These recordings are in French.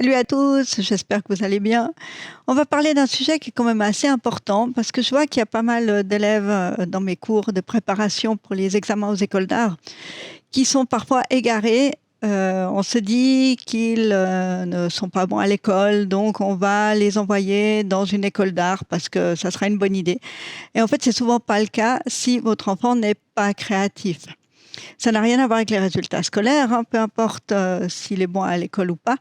Salut à tous, j'espère que vous allez bien. On va parler d'un sujet qui est quand même assez important parce que je vois qu'il y a pas mal d'élèves dans mes cours de préparation pour les examens aux écoles d'art qui sont parfois égarés. On se dit qu'ils ne sont pas bons à l'école, donc on va les envoyer dans une école d'art parce que ça sera une bonne idée. Et en fait, c'est souvent pas le cas si votre enfant n'est pas créatif. Ça n'a rien à voir avec les résultats scolaires, hein, peu importe s'il est bon à l'école ou pas,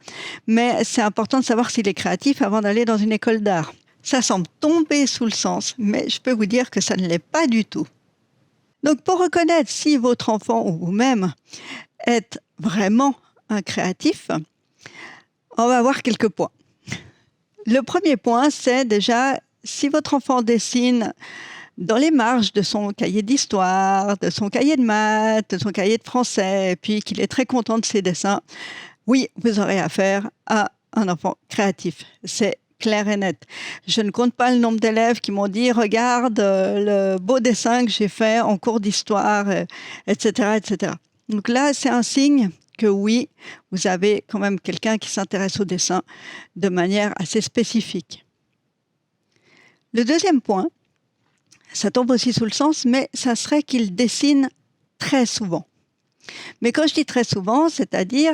mais c'est important de savoir s'il est créatif avant d'aller dans une école d'art. Ça semble tomber sous le sens, mais je peux vous dire que ça ne l'est pas du tout. Donc pour reconnaître si votre enfant ou vous-même êtes vraiment un créatif, on va voir quelques points. Le premier point, c'est déjà si votre enfant dessine dans les marges de son cahier d'histoire, de son cahier de maths, de son cahier de français, et puis qu'il est très content de ses dessins, oui, vous aurez affaire à un enfant créatif. C'est clair et net. Je ne compte pas le nombre d'élèves qui m'ont dit « Regarde le beau dessin que j'ai fait en cours d'histoire, etc., etc. » Donc là, c'est un signe que oui, vous avez quand même quelqu'un qui s'intéresse au dessin de manière assez spécifique. Le deuxième point, ça tombe aussi sous le sens, mais ça serait qu'il dessine très souvent. Mais quand je dis très souvent, c'est-à-dire,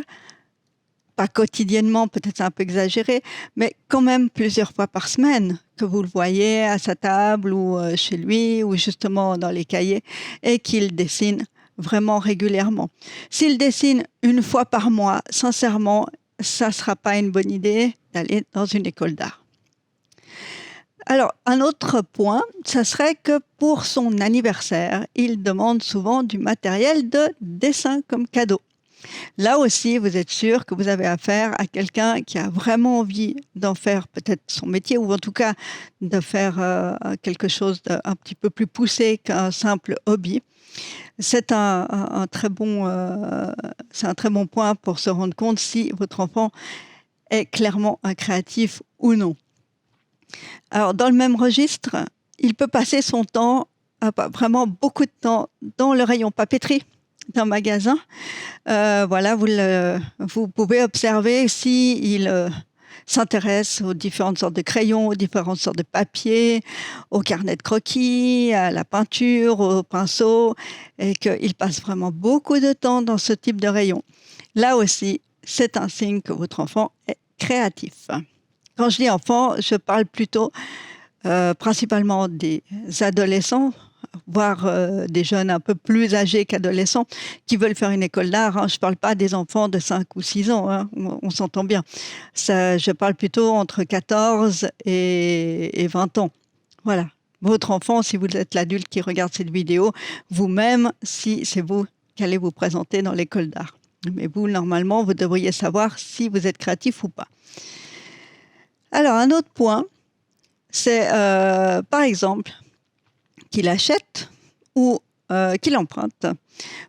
pas quotidiennement, peut-être c'est un peu exagéré, mais quand même plusieurs fois par semaine, que vous le voyez à sa table ou chez lui, ou justement dans les cahiers, et qu'il dessine vraiment régulièrement. S'il dessine une fois par mois, sincèrement, ça ne sera pas une bonne idée d'aller dans une école d'art. Alors, un autre point, ça serait que pour son anniversaire, il demande souvent du matériel de dessin comme cadeau. Là aussi, vous êtes sûr que vous avez affaire à quelqu'un qui a vraiment envie d'en faire peut-être son métier ou en tout cas de faire quelque chose d'un petit peu plus poussé qu'un simple hobby. C'est un très bon point pour se rendre compte si votre enfant est clairement un créatif ou non. Alors, dans le même registre, il peut passer son temps, vraiment beaucoup de temps, dans le rayon papeterie d'un magasin. Voilà, vous pouvez observer s'il s'intéresse aux différentes sortes de crayons, aux différentes sortes de papiers, aux carnets de croquis, à la peinture, aux pinceaux, et qu'il passe vraiment beaucoup de temps dans ce type de rayon. Là aussi, c'est un signe que votre enfant est créatif. Quand je dis enfant, je parle plutôt principalement des adolescents, voire des jeunes un peu plus âgés qu'adolescents, qui veulent faire une école d'art. Hein. Je ne parle pas des enfants de 5 ou 6 ans, hein. On s'entend bien. Je parle plutôt entre 14 et 20 ans. Voilà. Votre enfant, si vous êtes l'adulte qui regarde cette vidéo, vous-même, si c'est vous qui allez vous présenter dans l'école d'art. Mais vous, normalement, vous devriez savoir si vous êtes créatif ou pas. Alors, un autre point, c'est par exemple qu'il achète ou qu'il emprunte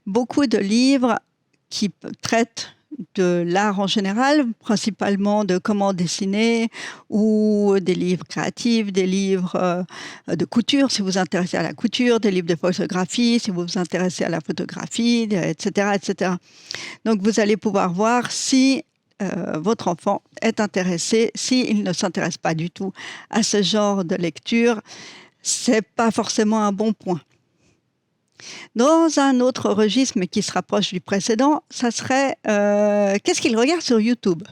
beaucoup de livres qui traitent de l'art en général, principalement de comment dessiner ou des livres créatifs, des livres de couture si vous vous intéressez à la couture, des livres de photographie si vous vous intéressez à la photographie, etc., etc. Donc vous allez pouvoir voir si votre enfant est intéressé. S'il ne s'intéresse pas du tout à ce genre de lecture, c'est pas forcément un bon point. Dans un autre registre, mais qui se rapproche du précédent, ça serait qu'est-ce qu'il regarde sur YouTube.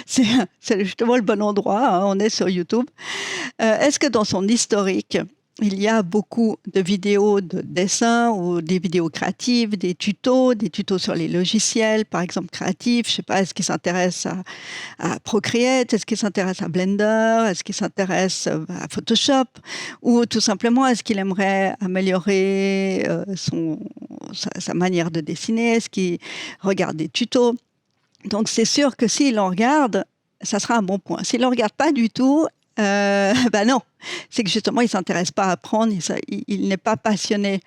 C'est justement le bon endroit, hein, on est sur YouTube. Est-ce que dans son historique, il y a beaucoup de vidéos de dessins ou des vidéos créatives, des tutos sur les logiciels, par exemple créatifs. Je ne sais pas, est-ce qu'il s'intéresse à Procreate, est-ce qu'il s'intéresse à Blender, est-ce qu'il s'intéresse à Photoshop, ou tout simplement, est-ce qu'il aimerait améliorer sa manière de dessiner, est-ce qu'il regarde des tutos. Donc c'est sûr que s'il en regarde, ça sera un bon point. S'il ne le regarde pas du tout, ben non, c'est que justement, il ne s'intéresse pas à apprendre, il n'est pas passionné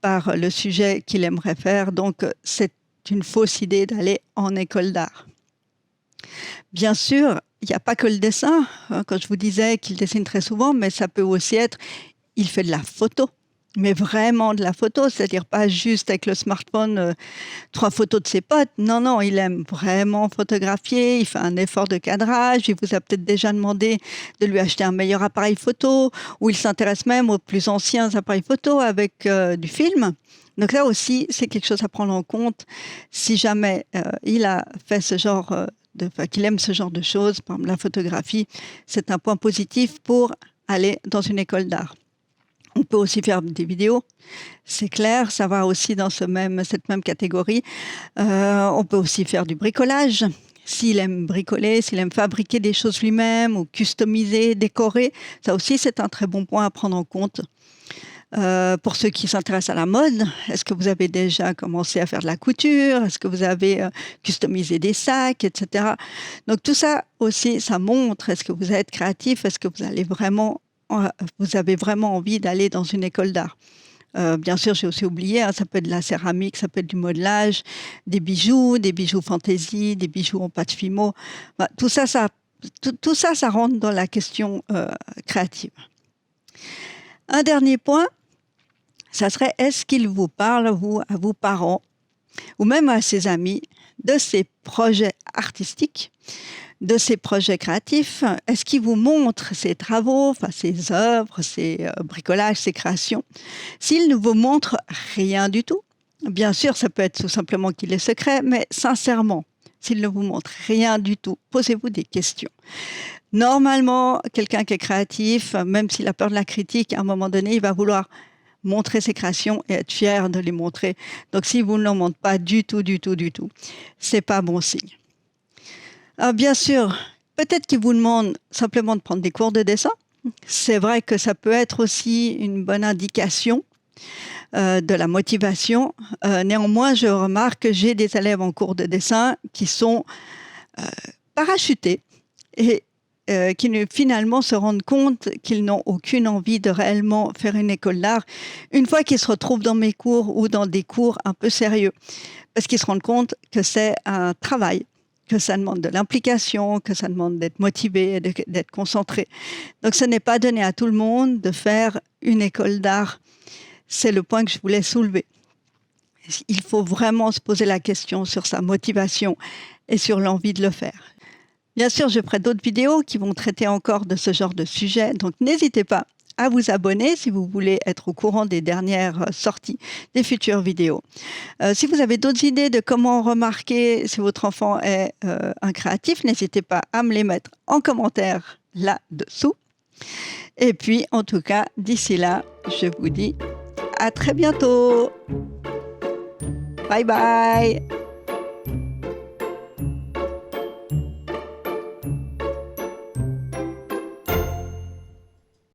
par le sujet qu'il aimerait faire, donc c'est une fausse idée d'aller en école d'art. Bien sûr, il n'y a pas que le dessin, hein, quand je vous disais qu'il dessine très souvent, mais ça peut aussi être, il fait de la photo. mais vraiment de la photo, c'est-à-dire pas juste avec le smartphone, 3 photos de ses potes. Non, non, il aime vraiment photographier, il fait un effort de cadrage, il vous a peut-être déjà demandé de lui acheter un meilleur appareil photo, ou il s'intéresse même aux plus anciens appareils photo avec du film. Donc là aussi, c'est quelque chose à prendre en compte si jamais il a fait ce genre qu'il aime ce genre de choses, par exemple la photographie, c'est un point positif pour aller dans une école d'art. On peut aussi faire des vidéos, c'est clair, ça va aussi dans cette même catégorie. On peut aussi faire du bricolage. S'il aime bricoler, s'il aime fabriquer des choses lui-même ou customiser, décorer, ça aussi c'est un très bon point à prendre en compte. Pour ceux qui s'intéressent à la mode, est-ce que vous avez déjà commencé à faire de la couture? Est-ce que vous avez customisé des sacs, etc. Donc tout ça aussi, ça montre, est-ce que vous êtes créatif? Est-ce que vous avez vraiment envie d'aller dans une école d'art? Bien sûr, j'ai aussi oublié, hein, ça peut être de la céramique, ça peut être du modelage, des bijoux fantaisie, des bijoux en pâte fimo. Bah, tout ça, ça rentre dans la question créative. Un dernier point, ça serait, est-ce qu'il vous parle, vous, à vos parents, ou même à ses amis, de ses projets artistiques, de ses projets créatifs? Est-ce qu'il vous montre ses travaux, enfin ses œuvres, ses bricolages, ses créations? S'il ne vous montre rien du tout, bien sûr, ça peut être tout simplement qu'il est secret, mais sincèrement, s'il ne vous montre rien du tout, posez-vous des questions. Normalement, quelqu'un qui est créatif, même s'il a peur de la critique, à un moment donné, il va vouloir montrer ses créations et être fier de les montrer. Donc, si vous ne l'en montrez pas du tout, c'est pas bon signe. Alors, bien sûr, peut-être qu'il vous demande simplement de prendre des cours de dessin. C'est vrai que ça peut être aussi une bonne indication de la motivation. Néanmoins, je remarque que j'ai des élèves en cours de dessin qui sont parachutés et qui finalement se rendent compte qu'ils n'ont aucune envie de réellement faire une école d'art une fois qu'ils se retrouvent dans mes cours ou dans des cours un peu sérieux. Parce qu'ils se rendent compte que c'est un travail, que ça demande de l'implication, que ça demande d'être motivé, d'être concentré. Donc ce n'est pas donné à tout le monde de faire une école d'art. C'est le point que je voulais soulever. Il faut vraiment se poser la question sur sa motivation et sur l'envie de le faire. Bien sûr, je ferai d'autres vidéos qui vont traiter encore de ce genre de sujet, donc n'hésitez pas à vous abonner si vous voulez être au courant des dernières sorties, des futures vidéos. Si vous avez d'autres idées de comment remarquer si votre enfant est un créatif, n'hésitez pas à me les mettre en commentaire là-dessous. Et puis, en tout cas, d'ici là, je vous dis à très bientôt. Bye bye.